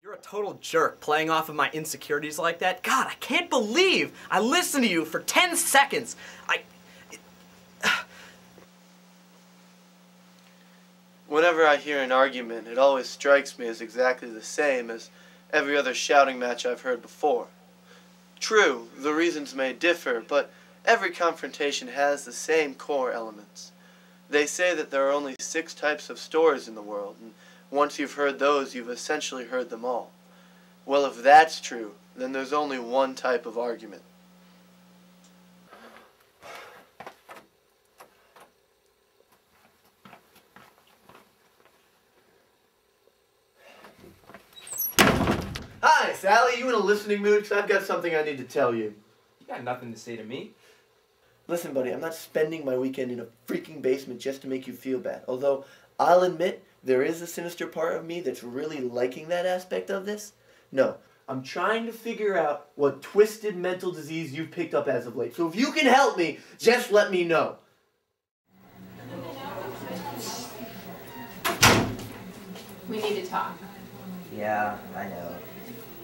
You're a total jerk playing off of my insecurities like that. God, I can't believe I listened to you for 10 seconds. Whenever I hear an argument, it always strikes me as exactly the same as every other shouting match I've heard before. True, the reasons may differ, but every confrontation has the same core elements. They say that there are only 6 types of stories in the world, and once you've heard those, you've essentially heard them all. Well, if that's true, then there's only one type of argument. Hi, Sally. You in a listening mood? 'Cause I've got something I need to tell you. You got nothing to say to me. Listen, buddy, I'm not spending my weekend in a freaking basement just to make you feel bad. Although, I'll admit, there is a sinister part of me that's really liking that aspect of this. No, I'm trying to figure out what twisted mental disease you've picked up as of late. So if you can help me, just let me know. We need to talk. Yeah, I know.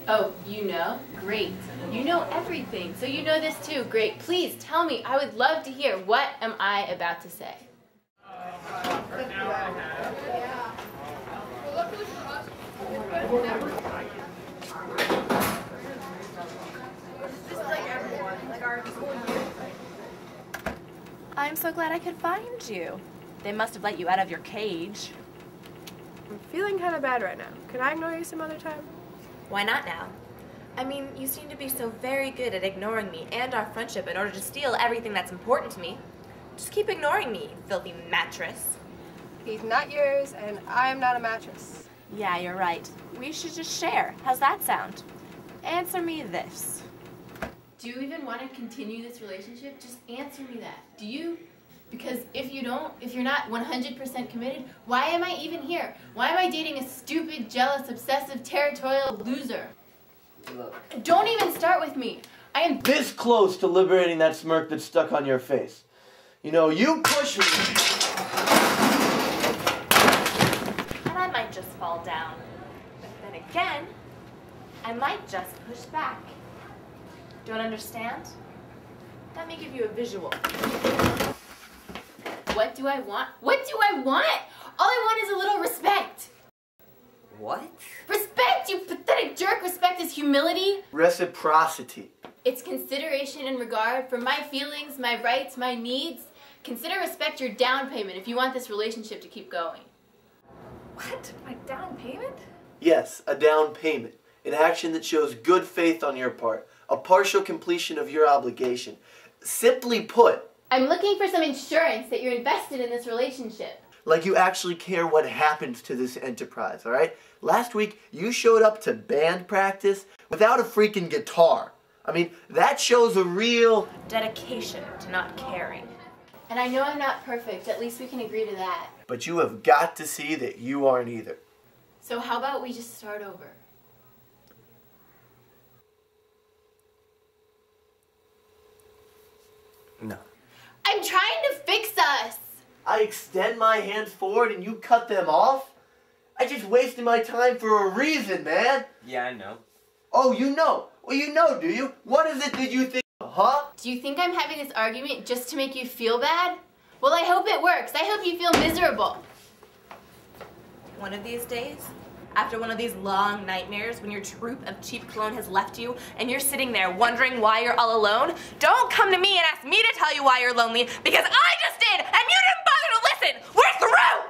Oh, you know? Great. You know everything, so you know this too. Great. Please tell me. I would love to hear. What am I about to say? I'm so glad I could find you. They must have let you out of your cage. I'm feeling kind of bad right now. Can I ignore you some other time? Why not now? I mean, you seem to be so very good at ignoring me and our friendship in order to steal everything that's important to me. Just keep ignoring me, you filthy mattress. He's not yours, and I'm not a mattress. Yeah, you're right. We should just share. How's that sound? Answer me this. Do you even want to continue this relationship? Just answer me that. Do you? Because if you don't, if you're not 100% committed, why am I even here? Why am I dating a stupid, jealous, obsessive, territorial loser? Look. Don't even start with me. I am This close to liberating that smirk that's stuck on your face. You know, you push me. And I might just fall down. But then again, I might just push back. Don't understand? Let me give you a visual. What do I want? What do I want? All I want is a little respect. What? Respect, you pathetic jerk. Respect is humility. Reciprocity. It's consideration and regard for my feelings, my rights, my needs. Consider respect your down payment if you want this relationship to keep going. What? My down payment? Yes, a down payment. An action that shows good faith on your part. A partial completion of your obligation. Simply put, I'm looking for some insurance that you're invested in this relationship. like you actually care what happens to this enterprise, all right? Last week, you showed up to band practice without a freaking guitar. I mean, that shows a real Dedication to not caring. And I know I'm not perfect. At least we can agree to that. But you have got to see that you aren't either. So how about we just start over? No. I'm trying to fix us. I extend my hands forward and you cut them off? I just wasted my time for a reason, man. Yeah, I know. Oh, you know. Well, you know, do you? What is it that you think, huh? Do you think I'm having this argument just to make you feel bad? Well, I hope it works. I hope you feel miserable. One of these days, after one of these long nightmares when your troop of cheap cologne has left you and you're sitting there wondering why you're all alone, don't come to me and ask me to tell you why you're lonely, because I just did and you didn't bother to listen! We're through!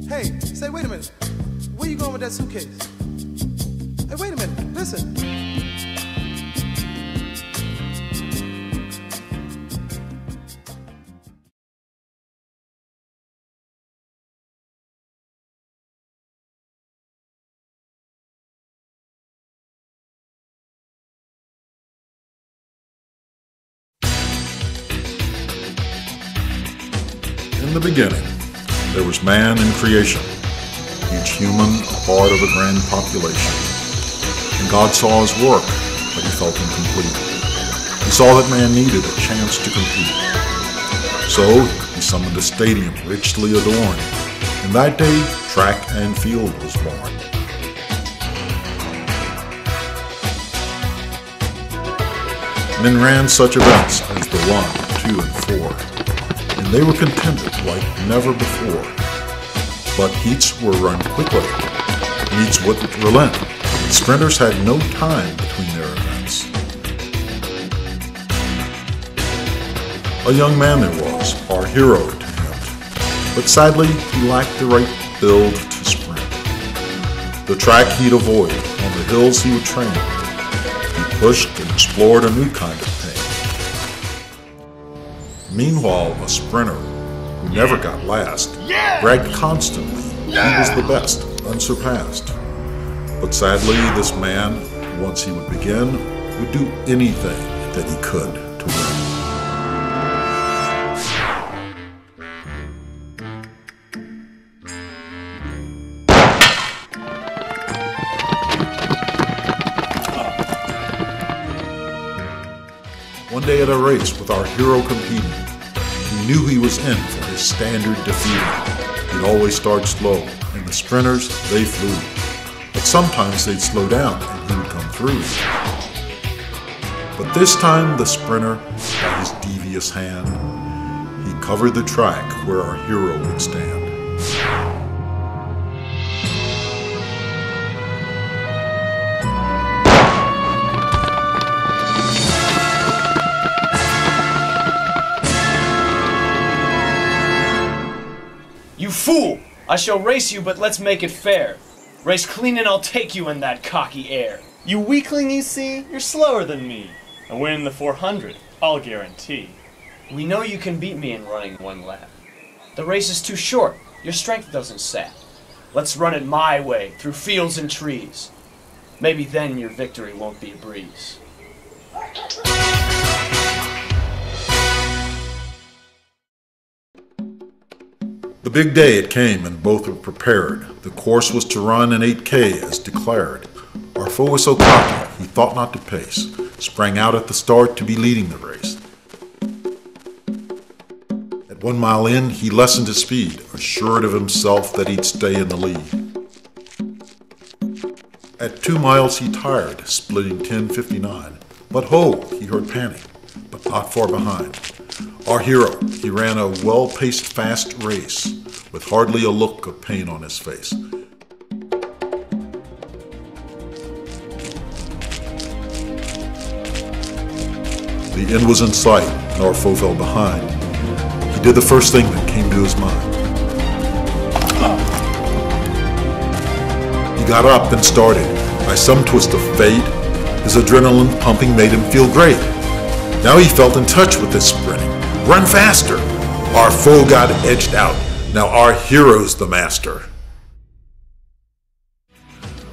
Hey, say, wait a minute. Where you going with that suitcase? Hey, wait a minute. Listen. In the beginning, there was man in creation, each human a part of a grand population. And God saw his work, but he felt incomplete. He saw that man needed a chance to compete. So he summoned a stadium richly adorned, and that day track and field was born. Men ran such events as the 1, 2, and 4, and they were contended like never before. But heats were run quickly, meets wouldn't relent. Sprinters had no time between their events. A young man there was, our hero to him, but sadly he lacked the right build to sprint. The track he'd avoid, on the hills he would train. He pushed and explored a new kind of pain. Meanwhile, a sprinter, who never got last, bragged constantly he was the best, unsurpassed. But sadly, this man, once he would begin, would do anything that he could to win. One day at a race with our hero competing, he knew he was in for his standard defeating. He'd always start slow, and the sprinters, they flew. But sometimes they'd slow down and he would come through. But this time the sprinter, by his devious hand, he covered the track where our hero would stand. You fool! I shall race you, but let's make it fair. Race clean and I'll take you in that cocky air. You weakling, you see, you're slower than me. And win the 400, I'll guarantee. We know you can beat me in running one lap. The race is too short, your strength doesn't sap. Let's run it my way, through fields and trees. Maybe then your victory won't be a breeze. The big day it came, and both were prepared. The course was to run an 8K as declared. Our foe was so cocky, he thought not to pace, sprang out at the start to be leading the race. At 1 mile in, he lessened his speed, assured of himself that he'd stay in the lead. At 2 miles he tired, splitting 10:59. But ho, he heard panic, but not far behind. Our hero, he ran a well-paced fast race, with hardly a look of pain on his face. The end was in sight, and our foe fell behind. He did the first thing that came to his mind. He got up and started. By some twist of fate, his adrenaline pumping made him feel great. Now he felt in touch with his sprinting. Run faster! Our foe got edged out. Now our hero's the master.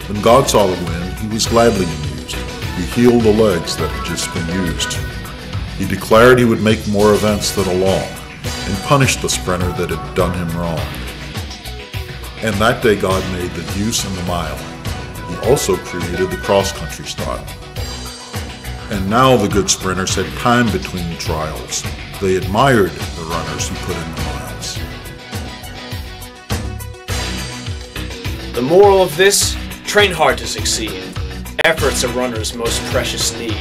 When God saw the win, he was gladly amused. He healed the legs that had just been used. He declared he would make more events than along, and punish the sprinter that had done him wrong. And that day God made the deuce and the mile. He also created the cross-country style. And now the good sprinters had time between trials. They admired the runners who put in the miles. The moral of this, train hard to succeed. Effort's a runner's most precious need.